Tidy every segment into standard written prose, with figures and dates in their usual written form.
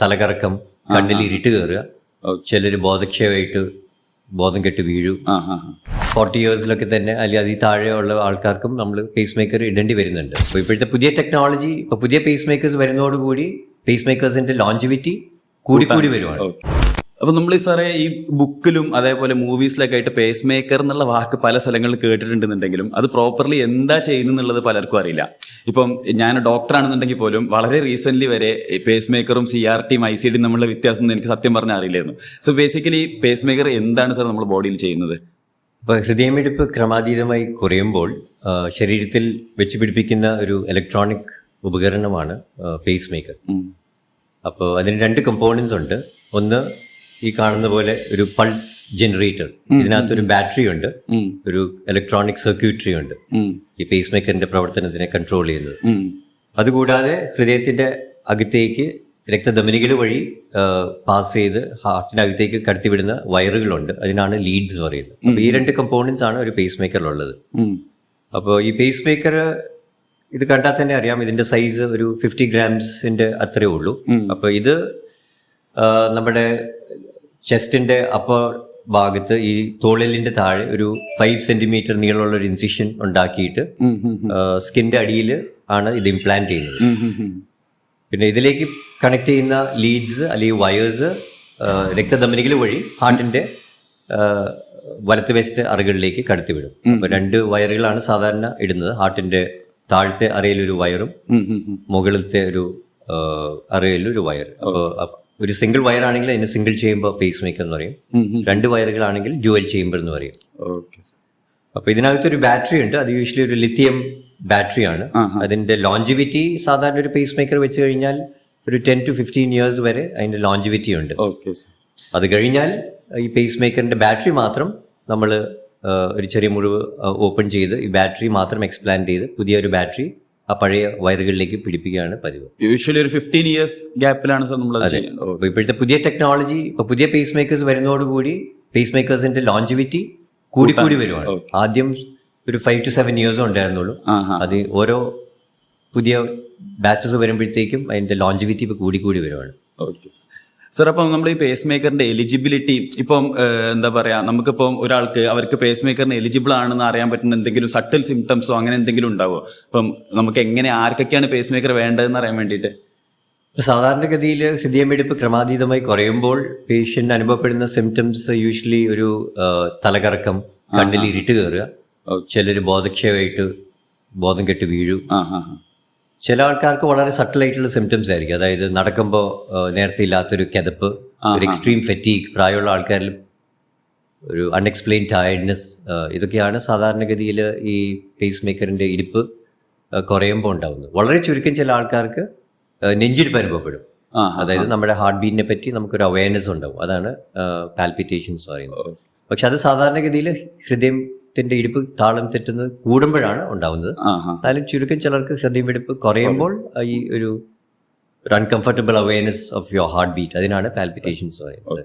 തലകറക്കം, കണ്ണിൽ ഇരുട്ട് കയറുക, ചിലർ ബോധക്ഷയമായിട്ട് ബോധം കെട്ട് വീഴും. 40 yearsലൊക്കെ തന്നെ അല്ലെങ്കിൽ അതിൽ താഴെയുള്ള ആൾക്കാർക്കും നമ്മൾ പേസ് മേക്കർ ഇടേണ്ടി വരുന്നുണ്ട്. അപ്പോൾ ഇപ്പോഴത്തെ പുതിയ ടെക്നോളജി, ഇപ്പോൾ പുതിയ പേസ് മേക്കേഴ്സ് വരുന്നതോടുകൂടി പേസ് മേക്കേഴ്സിന്റെ ലോഞ്ചിവിറ്റി കൂടിക്കൂടി വരുവാണ്. അപ്പൊ നമ്മൾ ഈ സാറേ ഈ ബുക്കിലും അതേപോലെ മൂവീസിലൊക്കെ ആയിട്ട് പേസ് മേക്കർ എന്നുള്ള വാക്ക് പല സ്ഥലങ്ങളിൽ കേട്ടിട്ടുണ്ടെന്നുണ്ടെങ്കിലും അത് പ്രോപ്പർലി എന്താ ചെയ്യുന്നുള്ളത് പലർക്കും അറിയില്ല. ഇപ്പം ഞാൻ ഡോക്ടറാണെന്നുണ്ടെങ്കിൽ പോലും വളരെ റീസെന്റ് വരെ പേസ് മേക്കറും CRTയും ICDയും തമ്മിലുള്ള വ്യത്യാസം ഒന്നും എനിക്ക് സത്യം പറഞ്ഞാൽ അറിയില്ലായിരുന്നു. സോ ബേസിക്കലി പേസ് മേക്കർ എന്താണ് സാർ നമ്മുടെ ബോഡിയിൽ ചെയ്യുന്നത്? ഇപ്പോൾ ഹൃദയമിടിപ്പ് ക്രമാതീതമായി കുറയുമ്പോൾ ശരീരത്തിൽ വെച്ച് പിടിപ്പിക്കുന്ന ഒരു ഇലക്ട്രോണിക് ഉപകരണമാണ് പേസ് മേക്കർ. അപ്പോൾ അതിന് 2 കമ്പോണൻസ് ഉണ്ട്. ഒന്ന് ഈ കാണുന്ന പോലെ ഒരു പൾസ് ജനറേറ്റർ, ഇതിനകത്തൊരു ബാറ്ററി ഉണ്ട്, ഒരു ഇലക്ട്രോണിക് സർക്യൂട്ടറി ഉണ്ട് ഈ പേസ് മേക്കറിന്റെ പ്രവർത്തനത്തിനെ കൺട്രോൾ ചെയ്യുന്നത്. അതുകൂടാതെ ഹൃദയത്തിന്റെ അകത്തേക്ക് രക്തധമനികൾ വഴി പാസ് ചെയ്ത് ഹാർട്ടിനകത്തേക്ക് കടത്തിവിടുന്ന വയറുകളുണ്ട്, അതിനാണ് ലീഡ്സ് എന്ന് പറയുന്നത്. അപ്പോൾ ഈ 2 കമ്പോണൻസ് ആണ് ഒരു പേസ് മേക്കറിലുള്ളത്. അപ്പോൾ ഈ പേസ് മേക്കർ ഇത് കണ്ടാൽ തന്നെ അറിയാം, ഇതിന്റെ സൈസ് ഒരു 50 grams അത്രേ ഉള്ളൂ. അപ്പോൾ ഇത് നമ്മുടെ ചെസ്റ്റിന്റെ അപ്പർ ഭാഗത്ത് ഈ തോളലിന്റെ താഴെ ഒരു 5 centimeter നീളമുള്ള ഒരു ഇൻസിഷൻ ഉണ്ടാക്കിയിട്ട് സ്കിന്റെ അടിയിൽ ആണ് ഇത് ഇംപ്ലാന്റ് ചെയ്യുന്നത്. പിന്നെ ഇതിലേക്ക് കണക്ട് ചെയ്യുന്ന ലീഡ്സ് അല്ലെങ്കിൽ വയേഴ്സ് രക്തധമനികൾ വഴി ഹാർട്ടിന്റെ വലത്ത് വശത്തെ അറകളിലേക്ക് കടത്തിവിടും. അപ്പോൾ 2 വയറുകളാണ് സാധാരണ ഇടുന്നത്. ഹാർട്ടിന്റെ താഴത്തെ അറയിലൊരു വയറും മുകളിലത്തെ ഒരു അറയിലൊരു വയർ. അപ്പോൾ ഒരു സിംഗിൾ വയർ ആണെങ്കിൽ അതിന് സിംഗിൾ ചേംബർ പേസ് മേക്കർ എന്ന് പറയും. 2 വയറുകളാണെങ്കിൽ ഡ്യുവൽ ചേംബർ എന്ന് പറയും. അപ്പൊ ഇതിനകത്തൊരു ബാറ്ററി ഉണ്ട്. അത് യൂഷ്വലി ഒരു ലിത്തിയം ബാറ്ററി ആണ്. അതിന്റെ ലോഞ്ചിവിറ്റി സാധാരണ ഒരു പേസ് മേക്കർ വെച്ച് കഴിഞ്ഞാൽ ഒരു 10 to 15 years വരെ അതിന്റെ ലോഞ്ചിവിറ്റി ഉണ്ട്. അത് കഴിഞ്ഞാൽ ഈ പേസ് മേക്കറിന്റെ ബാറ്ററി മാത്രം നമ്മൾ ഒരു ചെറിയ മുറിവ് ഓപ്പൺ ചെയ്ത് ഈ ബാറ്ററി മാത്രം എക്സ്പ്ലാന്റ് ചെയ്ത് പുതിയൊരു ബാറ്ററി ആ പഴയ വയറുകളിലേക്ക് പിടിപ്പിക്കുകയാണ് പതിവ്. യൂഷ്വലി ഒരു 15 years ഗ്യാപ്പിലാണ് നമ്മൾ. ഇപ്പോഴത്തെ പുതിയ ടെക്നോളജി, ഇപ്പൊ പുതിയ പേസ് മേക്കേഴ്സ് വരുന്നതോടുകൂടി പേസ് മേക്കേഴ്സിന്റെ ലോഞ്ചിവിറ്റി കൂടിക്കൂടി വരുവാണ്. ആദ്യം ഒരു 5 to 7 years ഉണ്ടായിരുന്നുള്ളൂ. അത് ഓരോ പുതിയ ബാച്ചസ് വരുമ്പോഴത്തേക്കും അതിന്റെ ലോഞ്ചിവിറ്റി ഇപ്പൊ കൂടിക്കൂടി വരുവാണ്. സർ, അപ്പം നമ്മൾ ഈ പേസ് മേക്കറിന്റെ എലിജിബിലിറ്റി ഇപ്പം എന്താ പറയാ, നമുക്കിപ്പം ഒരാൾക്ക് അവർക്ക് പേസ് മേക്കറിന് എലിജിബിൾ ആണെന്ന് അറിയാൻ പറ്റുന്ന എന്തെങ്കിലും സട്ടിൽ സിംറ്റംസോ അങ്ങനെ എന്തെങ്കിലും ഉണ്ടാവോ? അപ്പം നമുക്ക് എങ്ങനെ ആർക്കൊക്കെയാണ് പേസ് മേക്കർ വേണ്ടതെന്ന് അറിയാൻ വേണ്ടിയിട്ട്? സാധാരണഗതിയിൽ ഹൃദയമിടിപ്പ് ക്രമാതീതമായി കുറയുമ്പോൾ പേഷ്യന്റ് അനുഭവപ്പെടുന്ന സിംറ്റംസ് യൂഷ്വലി ഒരു തലകറക്കം, കണ്ണിൽ ഇരുട്ട് കയറുക, ചിലർ ബോധക്ഷയമായിട്ട് ബോധം കെട്ട് വീഴും. ചില ആൾക്കാർക്ക് വളരെ സട്ടിലായിട്ടുള്ള സിംറ്റംസ് ആയിരിക്കും. അതായത് നടക്കുമ്പോൾ നേരത്തെ ഇല്ലാത്തൊരു കിതപ്പ്, ഒരു എക്സ്ട്രീം ഫെറ്റീഗ്, പ്രായമുള്ള ആൾക്കാരിൽ ഒരു അൺഎക്സ്പ്ലെയിൻ ടയർഡ്നെസ്, ഇതൊക്കെയാണ് സാധാരണഗതിയിൽ ഈ പേസ് മേക്കറിന്റെ ഇടിപ്പ് കുറയുമ്പോൾ ഉണ്ടാകുന്നത്. വളരെ ചുരുക്കം ചില ആൾക്കാർക്ക് നെഞ്ചിടിപ്പ് അനുഭവപ്പെടും. അതായത് നമ്മുടെ ഹാർട്ട് ബീറ്റിനെ പറ്റി നമുക്കൊരു അവയർനെസ് ഉണ്ടാവും. അതാണ് പാൽപിറ്റേഷൻസ് പറയുന്നത്. പക്ഷെ അത് സാധാരണഗതിയിൽ ഹൃദയത്തിന്റെ ഇടിപ്പ് താളം തെറ്റുന്നത് കൂടുമ്പോഴാണ് ഉണ്ടാവുന്നത്. എന്നാലും ചുരുക്കം ചിലർക്ക് ഹൃദയമിടിപ്പ് കുറയുമ്പോൾ ഈ ഒരു uncomfortable awareness of your heart beat, അതിനാണ് പാൽപിറ്റേഷൻസ് പറയുന്നത്.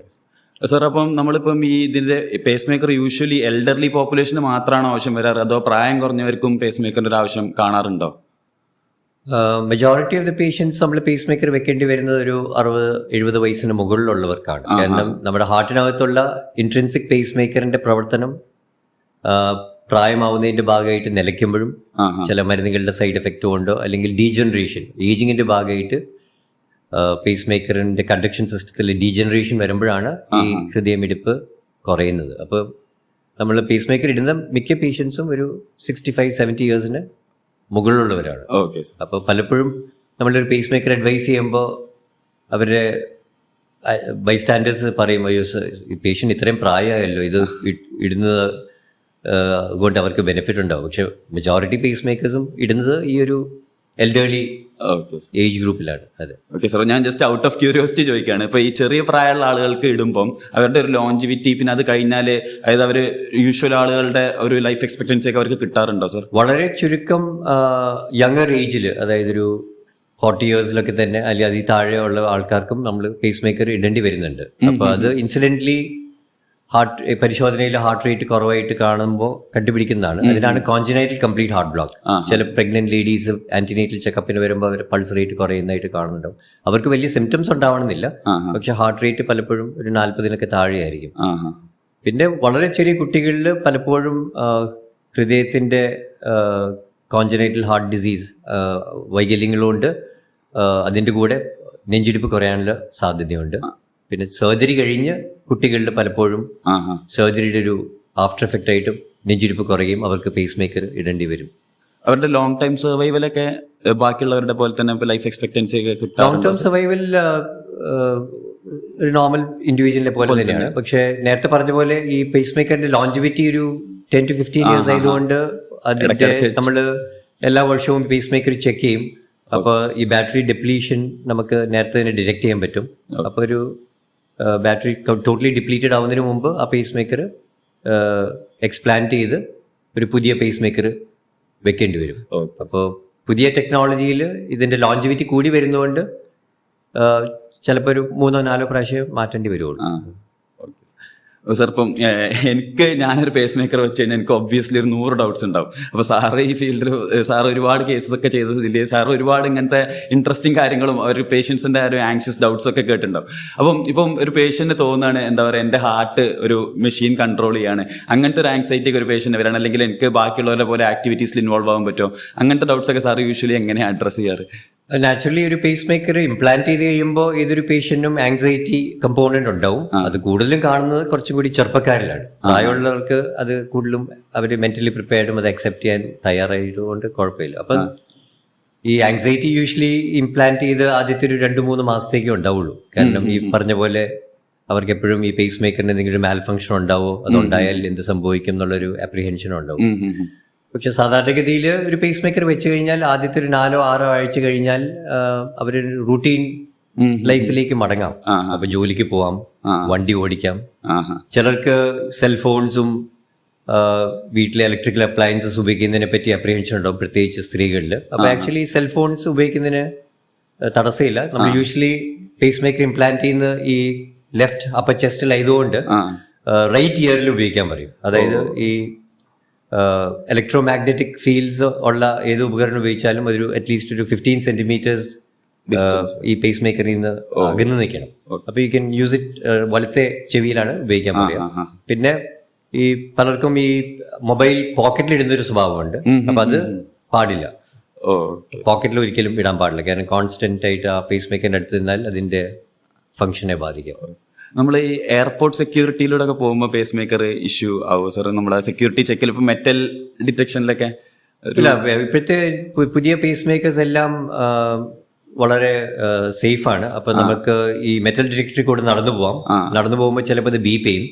സാർ, അപ്പം നമ്മളിപ്പം ഈ ഇതിന്റെ pace maker usually elderly population മാത്രമാണോ ആവശ്യം വരാറ്, അതോ പ്രായം കുറഞ്ഞവർക്കും പേസ് മേക്കറിന്റെ ഒരു ആവശ്യം കാണാറുണ്ടോ? മെജോറിറ്റി ഓഫ് ദ പേഷ്യൻസ് നമ്മൾ പേസ് മേക്കർ വെക്കേണ്ടി വരുന്നത് ഒരു 60-70 വയസ്സിന് മുകളിലുള്ളവർക്കാണ്. കാരണം നമ്മുടെ ഹാർട്ടിനകത്തുള്ള ഇൻട്രിൻസിക് പേസ് മേക്കറിന്റെ പ്രവർത്തനം പ്രായമാവുന്നതിന്റെ ഭാഗമായിട്ട് നിലയ്ക്കുമ്പോഴും ചില മരുന്നുകളുടെ സൈഡ് എഫക്റ്റ് കൊണ്ടോ അല്ലെങ്കിൽ ഡീജനറേഷൻ, ഏജിങ്ങിന്റെ ഭാഗമായിട്ട് പേസ് മേക്കറിന്റെ കണ്ടക്ഷൻ സിസ്റ്റത്തിൽ ഡീജനറേഷൻ വരുമ്പോഴാണ് ഈ ഹൃദയമിടിപ്പ് കുറയുന്നത്. അപ്പോൾ നമ്മൾ പേസ് മേക്കർ ഇടുന്ന മിക്ക പേഷ്യൻസും ഒരു 65-70 yearsന് മുകളിലുള്ളവരാണ്. അപ്പോൾ പലപ്പോഴും നമ്മളൊരു പേസ് മേക്കർ അഡ്വൈസ് ചെയ്യുമ്പോൾ അവരുടെ ബൈസ്റ്റാൻഡേഴ്സ് പറയും, അയ്യോ ഈ പേഷ്യൻ്റ് ഇത്രയും പ്രായമായല്ലോ, ഇത് ഇടുന്നത് കൊണ്ട് അവർക്ക് ബെനിഫിറ്റ് ഉണ്ടാവും. പക്ഷെ മെജോറിറ്റി പേസ് മേക്കേഴ്സും ഇടുന്നത് ഈ ഒരു എൽഡർലി ഏജ് ഗ്രൂപ്പിലാണ്. അതെ. ഓക്കെ സാർ, ഞാൻ ജസ്റ്റ് ഔട്ട് ഓഫ് ക്യൂരിയോസിറ്റി ചോദിക്കുകയാണ്. ഇപ്പൊ ഈ ചെറിയ പ്രായമുള്ള ആളുകൾക്ക് ഇടുമ്പം അവരുടെ ഒരു ലോഞ്ചിവിറ്റി, പിന്നെ അത് കഴിഞ്ഞാല് അതായത് അവർ യൂഷ്വൽ ആളുകളുടെ ഒരു ലൈഫ് എക്സ്പെക്ടൻസി ഒക്കെ അവർക്ക് കിട്ടാറുണ്ടോ സാർ? വളരെ ചുരുക്കം യങ്ങർ ഏജിൽ, അതായത് ഒരു 40 yearsലൊക്കെ തന്നെ അല്ലെങ്കിൽ അതിൽ താഴെയുള്ള ആൾക്കാർക്കും നമ്മൾ പേസ് മേക്കർ ഇടേണ്ടി വരുന്നുണ്ട്. അപ്പൊ അത് ഇൻസിഡന്റലി പരിശോധനയിൽ ഹാർട്ട് റേറ്റ് കുറവായിട്ട് കാണുമ്പോൾ കണ്ടുപിടിക്കുന്നതാണ്. അതിനാണ് കോൺജനൈറ്റൽ കംപ്ലീറ്റ് ഹാർട്ട് ബ്ലോക്ക്. ചില പ്രഗ്നന്റ് ലേഡീസ് ആന്റിനേറ്റൽ ചെക്കപ്പിന് വരുമ്പോൾ അവർ പൾസ് റേറ്റ് കുറയുന്നതായിട്ട് കാണുന്നുണ്ടാവും. അവർക്ക് വലിയ സിംറ്റംസ് ഉണ്ടാവണമെന്നില്ല, പക്ഷെ ഹാർട്ട് റേറ്റ് പലപ്പോഴും ഒരു 40 താഴെയായിരിക്കും. പിന്നെ വളരെ ചെറിയ കുട്ടികളിൽ പലപ്പോഴും ഹൃദയത്തിന്റെ കോൺജനൈറ്റൽ ഹാർട്ട് ഡിസീസ് വൈകല്യങ്ങളുകൊണ്ട് അതിൻ്റെ കൂടെ നെഞ്ചിടിപ്പ് കുറയാനുള്ള സാധ്യതയുണ്ട്. പിന്നെ സർജറി കഴിഞ്ഞ് കുട്ടികളിൽ പലപ്പോഴും സർജറിയുടെ ഒരു ആഫ്റ്റർ എഫക്റ്റ് ആയിട്ടും നെഞ്ചിടിപ്പ് കുറയും, അവർക്ക് പേസ് മേക്കർ ഇടേണ്ടി വരും. അവരുടെ ലോങ് ടൈം സർവൈവലൊക്കെ ബാക്കിയുള്ളവരുടെ പോലെ തന്നെ ലൈഫ് എക്സ്പെക്ടൻസി ഒക്കെ കിട്ടും. ലോങ് ടേം സർവൈവൽ ഒരു നോർമൽ ഇൻഡിവിജ്വലിനെ പോലെ തന്നെയാണ്. പക്ഷെ നേരത്തെ പറഞ്ഞ പോലെ ഈ പേസ് മേക്കറിന്റെ ലോഞ്ചിവിറ്റി ഒരു 10 to 15 years ആയതുകൊണ്ട് അതിന്റെ നമ്മൾ എല്ലാ വർഷവും പേസ് മേക്കർ ചെക്ക് ചെയ്യും. അപ്പോൾ ഈ ബാറ്ററി ഡെപ്ലീഷൻ നമുക്ക് നേരത്തെ തന്നെ ഡിറ്റക്ട് ചെയ്യാൻ പറ്റും. അപ്പോൾ ഒരു ബാറ്ററി ടോട്ടലി ഡിപ്ലീറ്റഡ് ആവുന്നതിന് മുമ്പ് ആ പേസ് മേക്കർ എക്സ്പ്ലാന്റ് ചെയ്ത് ഒരു പുതിയ പേസ് മേക്കർ വെക്കേണ്ടി വരും. അപ്പോൾ പുതിയ ടെക്നോളജിയിൽ ഇതിന്റെ ലോഞ്ചിവിറ്റി കൂടി വരുന്നതുകൊണ്ട് ചിലപ്പോൾ ഒരു 3-4 പ്രാവശ്യം മാറ്റേണ്ടി വരുള്ളൂ. സാർ ഇപ്പം ഞാനൊരു പേസ് മേക്കർ വെച്ച് കഴിഞ്ഞാൽ എനിക്ക് ഒബ്വിയസ്ലി ഒരു 100 ഡൗട്ട്സ് ഉണ്ടാവും. അപ്പോൾ സാറ് ഈ ഫീൽഡിൽ സാർ ഒരുപാട് കേസസ് ഒക്കെ ചെയ്തതില്ലേ, സാർ ഒരുപാട് ഇങ്ങനത്തെ ഇൻട്രസ്റ്റിംഗ് കാര്യങ്ങളും ഒരു പേഷ്യൻസിന്റെ ഒരു ആങ്ഷ്യസ് ഡൗട്ട്സ് ഒക്കെ കേട്ടിട്ടുണ്ടാവും. ഇപ്പം ഒരു പേഷ്യന്റ് തോന്നുകയാണ്, എന്താ പറയുക, എൻ്റെ ഹാർട്ട് ഒരു മെഷീൻ കൺട്രോൾ ചെയ്യാണ്, അങ്ങനത്തെ ഒരു ആങ്സൈറ്റിക്ക് ഒരു പേഷ്യന്റ് വരാണ്, അല്ലെങ്കിൽ എനിക്ക് ബാക്കിയുള്ളവരെ പോലെ ആക്ടിവിറ്റീസിൽ ഇൻവോൾവ് ആകാൻ പറ്റുമോ, അങ്ങനത്തെ ഡൗട്ട്സ് ഒക്കെ സാർ യൂഷ്വലി എങ്ങനെയാണ് അഡ്രസ് ചെയ്യാറ്? നാച്ചുറലി ഒരു പേസ് മേക്കർ ഇംപ്ലാന്റ് ചെയ്ത് കഴിയുമ്പോൾ ഏതൊരു പേഷ്യന്റിനും ആങ്സൈറ്റി കമ്പോണന്റ് ഉണ്ടാവും. അത് കൂടുതലും കാണുന്നത് കുറച്ചും കൂടി ചെറുപ്പക്കാരിലാണ്. പ്രായമുള്ളവർക്ക് അത് കൂടുതലും അവർ മെന്റലി പ്രിപ്പയർഡും അത് അക്സെപ്റ്റ് ചെയ്യാൻ തയ്യാറായതുകൊണ്ട് കുഴപ്പമില്ല. അപ്പം ഈ ആങ്സൈറ്റി യൂഷ്വലി ഇംപ്ലാന്റ് ചെയ്ത് ആദ്യത്തെ ഒരു 2-3 മാസത്തേക്കേ ഉണ്ടാവുള്ളൂ. കാരണം ഈ പറഞ്ഞ പോലെ അവർക്ക് എപ്പോഴും ഈ പേസ് മേക്കറിന് എന്തെങ്കിലും മാൽ ഫംഗ്ഷൻ ഉണ്ടാവോ, അതുണ്ടായാൽ എന്ത് സംഭവിക്കും എന്നുള്ളൊരു അപ്രിഹെൻഷൻ ഉണ്ടാവും. പക്ഷെ സാധാരണഗതിയിൽ ഒരു പേസ് മേക്കർ വെച്ച് കഴിഞ്ഞാൽ ആദ്യത്തെ ഒരു 4-6 ആഴ്ച കഴിഞ്ഞാൽ അവരൊരു റൂട്ടീൻ ലൈഫിലേക്ക് മടങ്ങാം. അപ്പൊ ജോലിക്ക് പോവാം, വണ്ടി ഓടിക്കാം. ചിലർക്ക് സെൽഫോൺസും വീട്ടിലെ ഇലക്ട്രിക്കൽ അപ്ലയൻസസ് ഉപയോഗിക്കുന്നതിനെ പറ്റി അപ്രിഹെൻഷൻ ഉണ്ടാവും, പ്രത്യേകിച്ച് സ്ത്രീകളിൽ. അപ്പൊ ആക്ച്വലി സെൽഫോൺസ് ഉപയോഗിക്കുന്നതിന് തടസ്സമില്ല. നമ്മൾ യൂഷ്വലി പേസ് മേക്കർ ഇംപ്ലാന്റ് ചെയ്യുന്ന ഈ ലെഫ്റ്റ് അപ്പർ ചെസ്റ്റിലായതുകൊണ്ട് റൈറ്റ് ഇയറിൽ ഉപയോഗിക്കാൻ പറയും. അതായത് ഈ ഇലക്ട്രോമാഗ്നറ്റിക് ഫീൽഡ്സ് ഉള്ള ഏത് ഉപകരണം ഉപയോഗിച്ചാലും ഒരു അറ്റ്ലീസ്റ്റ് ഒരു 15 centimeters ഈ പേസ് മേക്കറിൽ നിന്ന് അകന്ന് നിൽക്കണം. അപ്പൊ യു ക്യാൻ യൂസ് ഇറ്റ്. വലത്തെ ചെവിയിലാണ് ഉപയോഗിക്കാൻ പറയുക. പിന്നെ ഈ പലർക്കും ഈ മൊബൈൽ പോക്കറ്റിൽ ഇടുന്ന ഒരു സ്വഭാവമുണ്ട്. അപ്പൊ അത് പാടില്ല, പോക്കറ്റിൽ ഒരിക്കലും ഇടാൻ പാടില്ല. കാരണം കോൺസ്റ്റന്റ് ആയിട്ട് ആ പേസ് മേക്കറിന്റെ അടുത്ത് നിന്നാൽ അതിന്റെ ഫംഗ്ഷനെ ബാധിക്കും. നമ്മൾ ഈ എയർപോർട്ട് സെക്യൂരിറ്റിയിലൂടെ ഒക്കെ പോകുമ്പോൾ പേസ് മേക്കർ ഇഷ്യൂ ആവും സാർ? നമ്മുടെ സെക്യൂരിറ്റി ചെക്കിൽ ഇപ്പൊ മെറ്റൽ ഡിറ്റക്ഷനിലൊക്കെ ഇല്ല. ഇപ്പോഴത്തെ പുതിയ പേസ് മേക്കേഴ്സ് എല്ലാം വളരെ സേഫ് ആണ്. അപ്പൊ നമുക്ക് ഈ മെറ്റൽ ഡിറ്റക്ടറിൽ കൂടെ നടന്നു പോകുമ്പോൾ ചിലപ്പോൾ അത് ബീപ്പ് ചെയ്യും.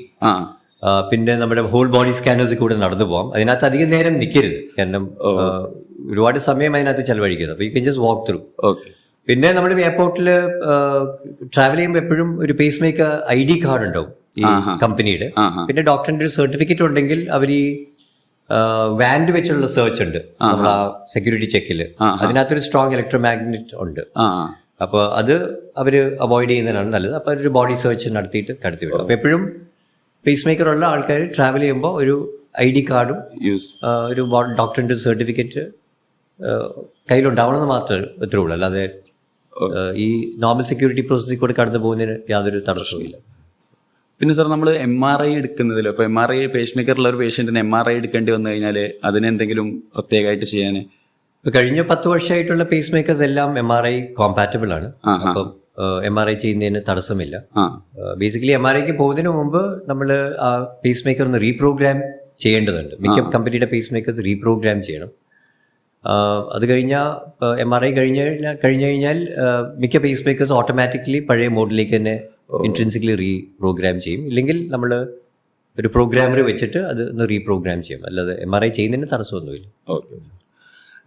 പിന്നെ നമ്മുടെ ഹോൾ ബോഡി സ്കാനേഴ്സിൽ കൂടെ നടന്നു പോകാം. അതിനകത്ത് അധികം നേരം നിൽക്കരുത്, കാരണം ഒരുപാട് സമയം അതിനകത്ത് ചെലവഴിക്കുന്നത്. അപ്പൊ you can just walk through. പിന്നെ നമ്മൾ എയർപോർട്ടിൽ ട്രാവൽ ചെയ്യുമ്പോൾ എപ്പോഴും ഒരു പേസ് മേക്കർ ID കാർഡ് ഉണ്ടാവും ഈ കമ്പനിയുടെ. പിന്നെ ഡോക്ടറിന്റെ ഒരു സർട്ടിഫിക്കറ്റ് ഉണ്ടെങ്കിൽ അവർ ഈ വാൻഡ് വെച്ചുള്ള സെർച്ച് ഉണ്ട് നമ്മൾ ആ സെക്യൂരിറ്റി ചെക്കിൽ. അതിനകത്തൊരു സ്ട്രോങ് ഇലക്ട്രോമാഗ്നറ്റ് ഉണ്ട്. അപ്പൊ അത് അവര് അവോയ്ഡ് ചെയ്യുന്നതിനാണ് നല്ലത്. അപ്പൊ ഒരു ബോഡി സെർച്ച് നടത്തിയിട്ട് കടത്തി വിടും. അപ്പൊ എപ്പോഴും പേസ് മേക്കർ ഉള്ള ആൾക്കാർ ട്രാവൽ ചെയ്യുമ്പോൾ ഒരു ID കാർഡും ഒരു ഡോക്ടറിന്റെ സർട്ടിഫിക്കറ്റ് കയ്യിലുണ്ടാവണമെന്ന് മാത്രമേ ഇത്രേ ഉള്ളൂ. അല്ലാതെ ഈ നോർമൽ സെക്യൂരിറ്റി പ്രോസസ്സിൽ കൂടെ കടന്നു പോകുന്നതിന് യാതൊരു തടസ്സവുമില്ല. പിന്നെ സാർ നമ്മൾ MRI എടുക്കുന്നതിൽ ഇപ്പോൾ MRI പേസ് മേക്കറുള്ള ഒരു പേഷ്യന്റിന് MRI എടുക്കേണ്ടി വന്നു കഴിഞ്ഞാൽ അതിനെന്തെങ്കിലും പ്രത്യേകമായിട്ട് ചെയ്യാൻ? ഇപ്പൊ കഴിഞ്ഞ 10 വർഷമായിട്ടുള്ള പേസ് മേക്കേഴ്സ് എല്ലാം MRI കോമ്പാറ്റബിൾ ആണ്. അപ്പം MRI ചെയ്യുന്നതിന് തടസ്സമില്ല. ബേസിക്കലി MRIക്ക് പോകുന്നതിന് മുമ്പ് നമ്മൾ ആ പേസ് മേക്കർ ഒന്ന് റീപ്രോഗ്രാം ചെയ്യേണ്ടതുണ്ട്. മിക്ക കമ്പനിയുടെ പേസ് മേക്കേഴ്സ് റീപ്രോഗ്രാം ചെയ്യണം. അത് കഴിഞ്ഞാൽ MRI കഴിഞ്ഞ് കഴിഞ്ഞാൽ മിക്ക പേസ് മേക്കേഴ്സ് ഓട്ടോമാറ്റിക്കലി പഴയ മോഡിലേക്ക് തന്നെ ഇൻട്രിൻസിക്കലി റീപ്രോഗ്രാം ചെയ്യും. ഇല്ലെങ്കിൽ നമ്മൾ ഒരു പ്രോഗ്രാമർ വെച്ചിട്ട് അത് ഒന്ന് റീപ്രോഗ്രാം ചെയ്യും. അല്ലാതെ MRI ചെയ്യുന്നതിന് തടസ്സമൊന്നുമില്ല. Okay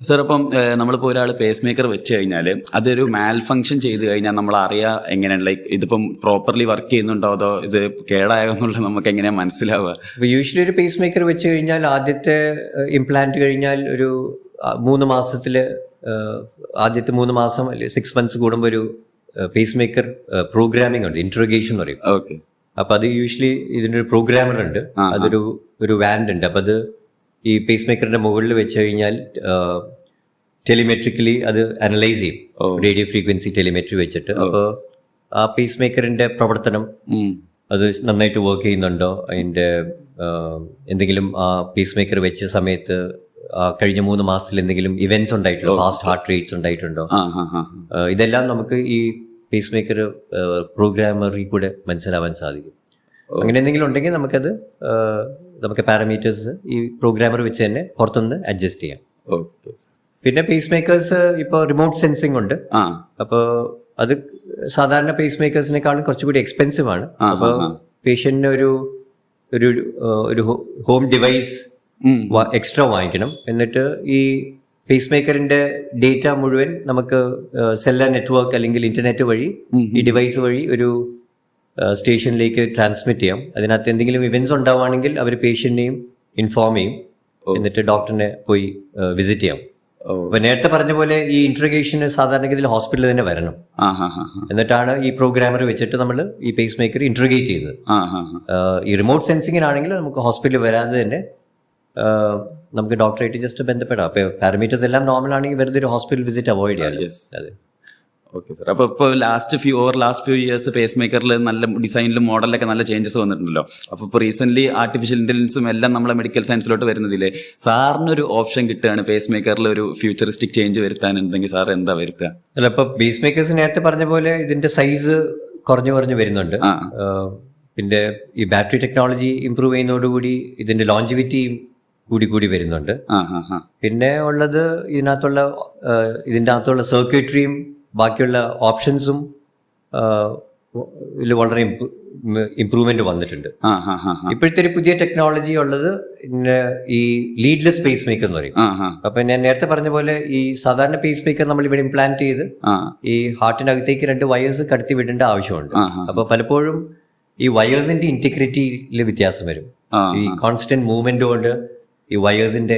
sir. അപ്പം നമ്മളിപ്പോൾ ഒരാൾ പേസ് മേക്കർ വെച്ച് കഴിഞ്ഞാൽ അതൊരു മാൽ ഫംഗ്ഷൻ ചെയ്ത് കഴിഞ്ഞാൽ നമ്മൾ അറിയാം എങ്ങനെയാണ്, ലൈക്ക് ഇതിപ്പം പ്രോപ്പർലി വർക്ക് ചെയ്യുന്നുണ്ടോ അതോ ഇത് കേടായോ എന്നുള്ളത് നമുക്ക് എങ്ങനെയാണ് മനസ്സിലാവുക? ഇപ്പോൾ യൂഷ്വലി ഒരു പേസ് മേക്കർ വെച്ച് കഴിഞ്ഞാൽ ആദ്യത്തെ ഇംപ്ലാന്റ് കഴിഞ്ഞാൽ ഒരു 3 മാസത്തിൽ ആദ്യത്തെ 3 മാസം അല്ലെങ്കിൽ 6 months കൂടുമ്പോൾ ഒരു പേസ് മേക്കർ പ്രോഗ്രാമിംഗ് ഉണ്ട്, ഇൻട്രോഗേഷൻ എന്ന് പറയും. ഓക്കെ. അപ്പൊ അത് യൂഷ്വലി ഇതിന്റെ ഒരു പ്രോഗ്രാമർ ഉണ്ട്, ഒരു വാൻഡ് ഉണ്ട്. അപ്പൊ അത് ഈ പേസ് മേക്കറിന്റെ മുകളിൽ വെച്ച് കഴിഞ്ഞാൽ ടെലിമെട്രിക്കലി അത് അനലൈസ് ചെയ്യും, റേഡിയോ ഫ്രീക്വൻസി ടെലിമെട്രി വെച്ചിട്ട്. അപ്പോൾ ആ പേസ് മേക്കറിന്റെ പ്രവർത്തനം അത് നന്നായിട്ട് വർക്ക് ചെയ്യുന്നുണ്ടോ, അതിന്റെ എന്തെങ്കിലും ആ പേസ് മേക്കർ വെച്ച സമയത്ത് കഴിഞ്ഞ 3 മാസത്തിൽ എന്തെങ്കിലും ഇവന്റ്സ് ഉണ്ടായിട്ടുണ്ടോ, ഫാസ്റ്റ് ഹാർട്ട് റേറ്റ്സ് ഉണ്ടായിട്ടുണ്ടോ, ഇതെല്ലാം നമുക്ക് ഈ പേസ് മേക്കർ പ്രോഗ്രാമറിൽ കൂടെ മനസ്സിലാവാൻ സാധിക്കും. അങ്ങനെ എന്തെങ്കിലും ഉണ്ടെങ്കിൽ നമുക്ക് പാരാമീറ്റേഴ്സ് ഈ പ്രോഗ്രാമർ വെച്ച് തന്നെ പുറത്തുനിന്ന് അഡ്ജസ്റ്റ് ചെയ്യാം. പിന്നെ പേസ് മേക്കേഴ്സ് ഇപ്പോൾ റിമോട്ട് സെൻസിങ് ഉണ്ട്. അപ്പോൾ അത് സാധാരണ പേസ് മേക്കേഴ്സിനെക്കാളും കുറച്ചുകൂടി എക്സ്പെൻസീവ് ആണ്. അപ്പോൾ പേഷ്യന്റിന് ഒരു ഹോം ഡിവൈസ് എക്സ്ട്രാ വാങ്ങിക്കണം. എന്നിട്ട് ഈ പേസ് മേക്കറിന്റെ ഡേറ്റ മുഴുവൻ നമുക്ക് സെല്ലർ നെറ്റ്വർക്ക് അല്ലെങ്കിൽ ഇന്റർനെറ്റ് വഴി ഈ ഡിവൈസ് വഴി ഒരു സ്റ്റേഷനിലേക്ക് ട്രാൻസ്മിറ്റ് ചെയ്യാം. അതിനകത്ത് എന്തെങ്കിലും ഇവന്റ്സ് ഉണ്ടാവുകയാണെങ്കിൽ അവർ പേഷ്യന്റിനെയും ഇൻഫോം ചെയ്യും, എന്നിട്ട് ഡോക്ടറിനെ പോയി വിസിറ്റ് ചെയ്യാം. അപ്പൊ നേരത്തെ പറഞ്ഞ പോലെ ഈ ഇന്റർഗേഷന് സാധാരണഗതിയിൽ ഹോസ്പിറ്റലിൽ തന്നെ വരണം. എന്നിട്ടാണ് ഈ പ്രോഗ്രാമർ വെച്ചിട്ട് നമ്മൾ ഈ പേസ് മേക്കർ ഇന്റർഗേറ്റ് ചെയ്യുന്നത്. ഈ റിമോട്ട് സെൻസിങ്ങിനാണെങ്കിൽ നമുക്ക് ഹോസ്പിറ്റലിൽ വരാതെ തന്നെ നമുക്ക് ഡോക്ടറായിട്ട് ജസ്റ്റ് ബന്ധപ്പെടാം. അപ്പൊ പാരാമീറ്റേഴ്സ് എല്ലാം നോർമൽ ആണെങ്കിൽ വെറുതെ ഒരു ഹോസ്പിറ്റൽ വിസിറ്റ് അവോയ്ഡ് ചെയ്യാം. അതെ. Okay sir. അപ്പോൾ ഇപ്പോൾ ലാസ്റ്റ് ഫ്യൂ ഇയേഴ്സ് പേസ് മേക്കറിൽ നല്ല ഡിസൈനിലും മോഡലിലൊക്കെ നല്ല ചേഞ്ചസ് വന്നിട്ടുണ്ടല്ലോ. അപ്പോൾ ഇപ്പോൾ റീസെന്റ് ആർട്ടിഫിഷ്യൽ ഇന്റലിജൻസും എല്ലാം നമ്മളെ മെഡിക്കൽ സയൻസിലോട്ട് വരുന്നതില്ലേ, സാറിനൊരു ഓപ്ഷൻ കിട്ടുകയാണ് പേസ് മേക്കറിൽ ഒരു ഫ്യൂച്ചറിസ്റ്റിക് ചേഞ്ച് വരുത്താനുണ്ടെങ്കിൽ സാർ എന്താ വരുത്തുക? അല്ല, ഇപ്പൊ പേസ് മേക്കേഴ്സ് നേരത്തെ പറഞ്ഞ പോലെ ഇതിന്റെ സൈസ് കുറഞ്ഞു വരുന്നുണ്ട്. പിന്നെ ഈ ബാറ്ററി ടെക്നോളജി ഇംപ്രൂവ് ചെയ്യുന്നതോടുകൂടി ഇതിന്റെ ലോഞ്ചിവിറ്റിയും കൂടി വരുന്നുണ്ട്. പിന്നെ ഉള്ളത് ഇതിന്റെ അകത്തുള്ള സർക്യൂട്ടറിയും ബാക്കിയുള്ള ഓപ്ഷൻസും ഇതിൽ വളരെ ഇംപ്രൂവ്മെന്റ് വന്നിട്ടുണ്ട്. ഇപ്പോഴത്തെ ഒരു പുതിയ ടെക്നോളജി ഉള്ളത് ഈ ലീഡ്ലെസ് പേസ് മേക്കർ എന്ന് പറയും. അപ്പൊ ഞാൻ നേരത്തെ പറഞ്ഞ പോലെ ഈ സാധാരണ പേസ് മേക്കർ നമ്മൾ ഇവിടെ ഇംപ്ലാന്റ് ചെയ്ത് ഈ ഹാർട്ടിനകത്തേക്ക് 2 വയേഴ്സ് കടത്തി വിടേണ്ട ആവശ്യമുണ്ട്. അപ്പൊ പലപ്പോഴും ഈ വയേഴ്സിന്റെ ഇന്റഗ്രിറ്റിയിൽ വ്യത്യാസം വരും. ഈ കോൺസ്റ്റന്റ് മൂവ്മെന്റ് കൊണ്ട് ഈ വയേഴ്സിന്റെ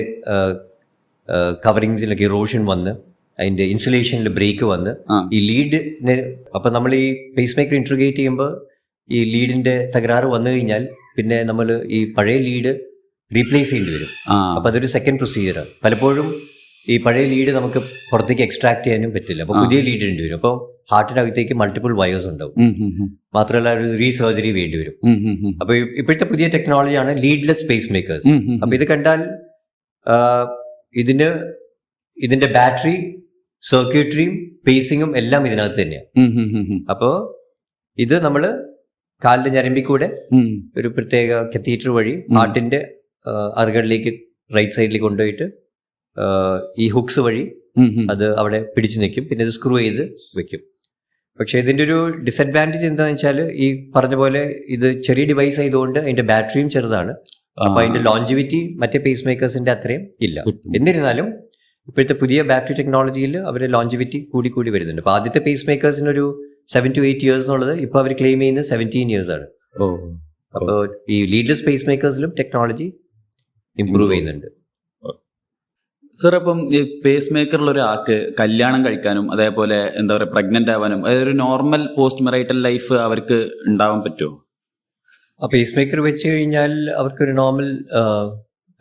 കവറിങ്സിലൊക്കെ ഇറോഷൻ വന്ന് അതിന്റെ ഇൻസുലേഷനിൽ ബ്രേക്ക് വന്ന് ഈ ലീഡിന്, അപ്പൊ നമ്മൾ ഈ പേസ് മേക്കർ ഇന്റർഗേറ്റ് ചെയ്യുമ്പോൾ ഈ ലീഡിന്റെ തകരാറ് വന്നു കഴിഞ്ഞാൽ പിന്നെ നമ്മൾ ഈ പഴയ ലീഡ് റീപ്ലേസ് ചെയ്യേണ്ടി വരും. അപ്പൊ അതൊരു സെക്കൻഡ് പ്രൊസീജിയറാണ്. പലപ്പോഴും ഈ പഴയ ലീഡ് നമുക്ക് പുറത്തേക്ക് എക്സ്ട്രാക്ട് ചെയ്യാനും പറ്റില്ല. അപ്പൊ പുതിയ ലീഡ് വേണ്ടി വരും. അപ്പോൾ ഹാർട്ടിനകത്തേക്ക് മൾട്ടിപ്പിൾ വയേഴ്സ് ഉണ്ടാവും. മാത്രമല്ല ഒരു റീസർജറി വേണ്ടി വരും. അപ്പൊ ഇപ്പോഴത്തെ പുതിയ ടെക്നോളജിയാണ് ലീഡ്ലെസ് പേസ് മേക്കേഴ്സ്. അപ്പൊ ഇത് കണ്ടാൽ ഇതിന്റെ ബാറ്ററി, സർക്യൂട്ടറിയും പേസിങ്ങും എല്ലാം ഇതിനകത്ത് തന്നെയാണ്. അപ്പോ ഇത് നമ്മള് കാലിന്റെ ഞരമ്പിൽ കൂടെ ഒരു പ്രത്യേക കത്തീറ്റർ വഴി ഹാർട്ടിന്റെ അറുകളിലേക്ക് റൈറ്റ് സൈഡിലേക്ക് കൊണ്ടുപോയിട്ട് ഈ ഹുക്സ് വഴി അത് അവിടെ പിടിച്ചു നിൽക്കും. പിന്നെ ഇത് സ്ക്രൂ ചെയ്ത് വെക്കും. പക്ഷെ ഇതിന്റെ ഒരു ഡിസഡ്വാൻറ്റേജ് എന്താണെന്ന് വെച്ചാൽ ഈ പറഞ്ഞ പോലെ ഇത് ചെറിയ ഡിവൈസ് ആയതുകൊണ്ട് അതിന്റെ ബാറ്ററിയും ചെറുതാണ്. അപ്പൊ അതിന്റെ ലോഞ്ചിവിറ്റി മറ്റേ പേസ് മേക്കേഴ്സിന്റെ അത്രയും ഇല്ല. എന്നിരുന്നാലും ഇപ്പോഴത്തെ പുതിയ ബാറ്ററി ടെക്നോളജിയിൽ അവരുടെ ലോഞ്ചിവിറ്റി കൂടി വരുന്നുണ്ട്. അപ്പൊ ആദ്യത്തെ പേസ് മേക്കേഴ്സിന് ഒരു 7 to 8 years എന്നുള്ളത് ഇപ്പൊ അവർ ക്ലെയിം ചെയ്യുന്നത് 17 years ആണ്. അപ്പോൾ ഈ ലീഡ്ലെസ് പേസ് മേക്കേഴ്സിലും ടെക്നോളജി ഇംപ്രൂവ് ചെയ്യുന്നുണ്ട്. സർ, അപ്പം ഈ പേസ് മേക്കറിൽ ഒരാൾക്ക് കല്യാണം കഴിക്കാനും അതേപോലെ എന്താ പറയുക പ്രഗ്നന്റ് ആവാനും അതൊരു നോർമൽ പോസ്റ്റ് മെറൈറ്റൽ ലൈഫ് അവർക്ക് ഉണ്ടാവാൻ പറ്റുമോ? ആ പേസ് മേക്കർ വെച്ച് കഴിഞ്ഞാൽ അവർക്കൊരു നോർമൽ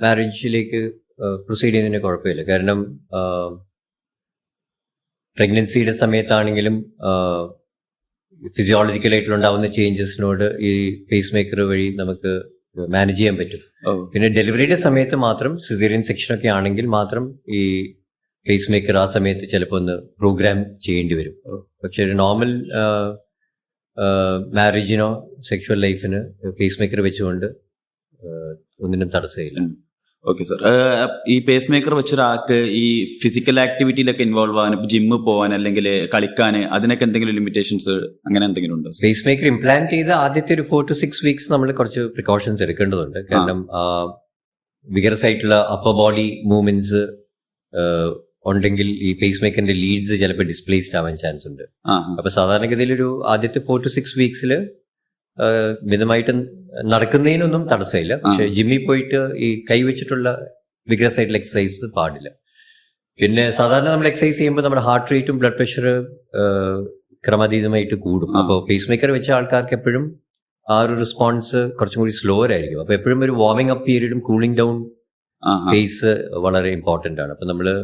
മാരേജിലേക്ക് പ്രൊസീഡ് ചെയ്യുന്നതിന് കുഴപ്പമില്ല. കാരണം പ്രഗ്നൻസിയുടെ സമയത്താണെങ്കിലും ഫിസിയോളജിക്കലായിട്ടുണ്ടാവുന്ന ചേഞ്ചസിനോട് ഈ പേസ് മേക്കർ വഴി നമുക്ക് മാനേജ് ചെയ്യാൻ പറ്റും. പിന്നെ ഡെലിവറിയുടെ സമയത്ത് മാത്രം സിസേറിയൻ സെക്ഷനൊക്കെ ആണെങ്കിൽ മാത്രം ഈ പേസ് മേക്കർ ആ സമയത്ത് ചിലപ്പോൾ ഒന്ന് പ്രോഗ്രാം ചെയ്യേണ്ടി വരും. പക്ഷെ ഒരു നോർമൽ മാരേജിനോ സെക്ഷുവൽ ലൈഫിന് പേസ് മേക്കർ വെച്ചുകൊണ്ട് ഒന്നിനും തടസ്സമില്ല. Okay sir. ഈ പേസ് മേക്കർ വെച്ചൊരാൾക്ക് ഈ ഫിസിക്കൽ ആക്ടിവിറ്റിയിലൊക്കെ ഇൻവോൾവ് ആവാൻ, ജിമ്മിൽ പോകാൻ അല്ലെങ്കിൽ കളിക്കാൻ, അതിനൊക്കെ എന്തെങ്കിലും ലിമിറ്റേഷൻസ് അങ്ങനെ എന്തെങ്കിലും ഉണ്ടോ? പേസ് മേക്കർ ഇംപ്ലാന്റ് ചെയ്ത് ആദ്യത്തെ ഒരു 4 to 6 weeks നമ്മൾ കുറച്ച് പ്രിക്കോഷൻസ് എടുക്കേണ്ടതുണ്ട്. കാരണം വിഗറസ് ആയിട്ടുള്ള അപ്പർ ബോഡി മൂവ്മെന്റ്സ് ഉണ്ടെങ്കിൽ ഈ പേസ് മേക്കറിന്റെ ലീഡ്സ് ചിലപ്പോൾ ഡിസ്പ്ലേസ്ഡ് ആവാൻ ചാൻസ് ഉണ്ട്. അപ്പൊ സാധാരണഗതിയിൽ ഒരു ആദ്യത്തെ 4 to 6 weeks മിതമായിട്ട് നടക്കുന്നതിനൊന്നും തടസ്സമില്ല. പക്ഷെ ജിമ്മിൽ പോയിട്ട് ഈ കൈവച്ചിട്ടുള്ള വിഗ്രസ് ആയിട്ടുള്ള എക്സസൈസ് പാടില്ല. പിന്നെ സാധാരണ നമ്മൾ എക്സസൈസ് ചെയ്യുമ്പോൾ നമ്മുടെ ഹാർട്ട് റേറ്റും ബ്ലഡ് പ്രഷർ ക്രമാതീതമായിട്ട് കൂടും. അപ്പോൾ പേസ് മേക്കർ വെച്ച ആൾക്കാർക്ക് എപ്പോഴും ആ ഒരു റെസ്പോൺസ് കുറച്ചും കൂടി സ്ലോവർ ആയിരിക്കും. അപ്പൊ എപ്പോഴും ഒരു വാർമിംഗ് അപ്പ് പീരീഡും കൂളിംഗ് ഡൗൺ ഫേസ് വളരെ ഇമ്പോർട്ടന്റ് ആണ്. അപ്പൊ നമ്മള്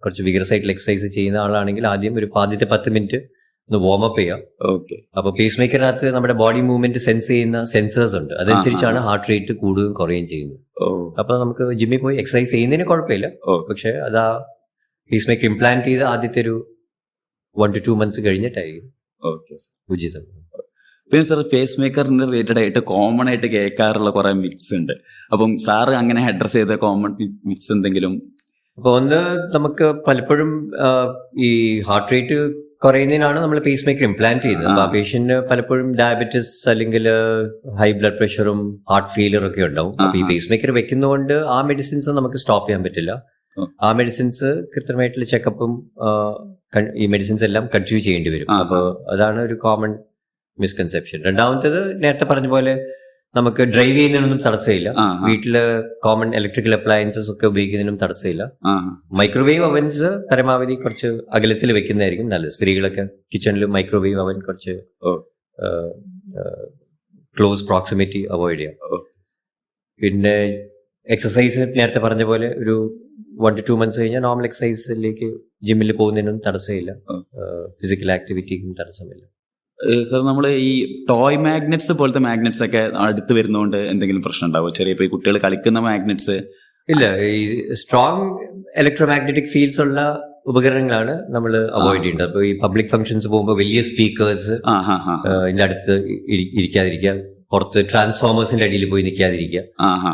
കുറച്ച് വിഗറസ് ആയിട്ടുള്ള എക്സസൈസ് ചെയ്യുന്ന ആളാണെങ്കിൽ ആദ്യം ഒരു ആദ്യത്തെ 10 മിനിറ്റ് ഒന്ന് വാം അപ്പ് ചെയ്യാം. ഓക്കെ. അപ്പൊ പേസ് മേക്കറിനകത്ത് നമ്മുടെ ബോഡി മൂവ്മെന്റ് സെൻസ് ചെയ്യുന്ന സെൻസേഴ്സ് ഉണ്ട്. അതനുസരിച്ചാണ് ഹാർട്ട് റേറ്റ് കൂടുകയും കുറയുകയും ചെയ്യുന്നത്. അപ്പൊ നമുക്ക് ജിമ്മിൽ പോയി എക്സസൈസ് ചെയ്യുന്നതിന് കുഴപ്പമില്ല. പക്ഷെ അതാ പേസ് മേക്കർ ഇംപ്ലാന്റ് ചെയ്ത് ആദ്യത്തെ ഒരു 1 to 2 months കഴിഞ്ഞിട്ടായിരിക്കും ഉചിതം. പിന്നെ സാർ പേസ് മേക്കറിന് റിലേറ്റഡ് ആയിട്ട് കോമൺ ആയിട്ട് കേൾക്കാറുള്ള കുറെ മിത്സ് ഉണ്ട്. അപ്പം സാറ് അങ്ങനെ അഡ്രസ് ചെയ്ത കോമൺ മിത്സ് എന്തെങ്കിലും? അപ്പൊ ഒന്ന്, നമുക്ക് പലപ്പോഴും ഈ ഹാർട്ട് റേറ്റ് കുറയുന്നതിനാണ് നമ്മൾ പേസ് മേക്കർ ഇംപ്ലാന്റ് ചെയ്യുന്നത്. അപ്പൊ ആ പേഷ്യന്റിന് പലപ്പോഴും ഡയബറ്റിസ് അല്ലെങ്കിൽ ഹൈ ബ്ലഡ് പ്രഷറും ഹാർട്ട് ഫെയിലിയർ ഒക്കെ ഉണ്ടാവും. അപ്പൊ ഈ പേസ് മേക്കർ വെക്കുന്നതുകൊണ്ട് ആ മെഡിസിൻസ് നമുക്ക് സ്റ്റോപ്പ് ചെയ്യാൻ പറ്റില്ല. ആ മെഡിസിൻസ് കൃത്യമായിട്ടുള്ള ചെക്കപ്പും ഈ മെഡിസിൻസ് എല്ലാം കണ്ടിന്യൂ ചെയ്യേണ്ടി വരും. അപ്പൊ അതാണ് ഒരു കോമൺ മിസ്കൺസെപ്ഷൻ. രണ്ടാമത്തേത് നേരത്തെ പറഞ്ഞ പോലെ നമുക്ക് ഡ്രൈവ് ചെയ്യുന്നതിനൊന്നും തടസ്സമില്ല. വീട്ടില് കോമൺ ഇലക്ട്രിക്കൽ അപ്ലയൻസസ് ഒക്കെ ഉപയോഗിക്കുന്നതിനും തടസ്സമില്ല. മൈക്രോവേവ് അവൻസ് പരമാവധി കുറച്ച് അകലത്തിൽ വെക്കുന്നതായിരിക്കും നല്ലത്. സ്ത്രീകളൊക്കെ കിച്ചണിൽ മൈക്രോവേവ് അവൻ കുറച്ച് ക്ലോസ് പ്രോക്സിമിറ്റി അവോയ്ഡ് ചെയ്യാം. പിന്നെ എക്സസൈസ് നേരത്തെ പറഞ്ഞ പോലെ ഒരു 1 to 2 months കഴിഞ്ഞാൽ നോർമൽ എക്സസൈസിലേക്ക് ജിമ്മിൽ പോകുന്നതിനും തടസ്സമില്ല. ഫിസിക്കൽ ആക്ടിവിറ്റിക്കും തടസ്സമില്ല. സർ, നമ്മൾ ഈ ടോയ് മാഗ്നറ്റ്സ് പോലത്തെ മാഗ്നറ്റ്സ് ഒക്കെ അടുത്ത് വരുന്നതുകൊണ്ട് എന്തെങ്കിലും പ്രശ്നം ഉണ്ടാവുമോ? ചെറിയ ഇപ്പൊ ഈ കുട്ടികൾ കളിക്കുന്ന മാഗ്നറ്റ്സ്? ഇല്ല, ഈ സ്ട്രോങ് ഇലക്ട്രോമാഗ്നറ്റിക് ഫീൽഡ്സ് ഉള്ള ഉപകരണങ്ങളാണ് നമ്മൾ അവോയ്ഡ് ചെയ്യേണ്ടത്. അപ്പൊ ഈ പബ്ലിക് ഫംഗ്ഷൻസ് പോകുമ്പോൾ വലിയ സ്പീക്കേഴ്സ് ഇതിന്റെ അടുത്ത് ഇരിക്കാതിരിക്കുക, പുറത്ത് ട്രാൻസ്ഫോമേഴ്സിന്റെ അടിയിൽ പോയി നിൽക്കാതിരിക്കുക.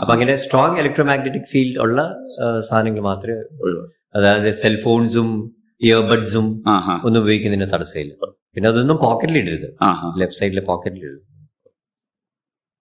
അപ്പൊ അങ്ങനെ സ്ട്രോങ് ഇലക്ട്രോമാഗ്നറ്റിക് ഫീൽഡ് ഉള്ള സാധനങ്ങൾ മാത്രമേ ഒഴിവാക്കൂ. അതായത് സെൽഫോൺസും ഇയർബഡ്സും ഒന്നും ഉപയോഗിക്കുന്നതിന് തടസ്സമില്ല. പിന്നെ അതൊന്നും പോക്കറ്റിലിടരുത്, ലെഫ്റ്റ് സൈഡിലെ പോക്കറ്റിലിടരുത്.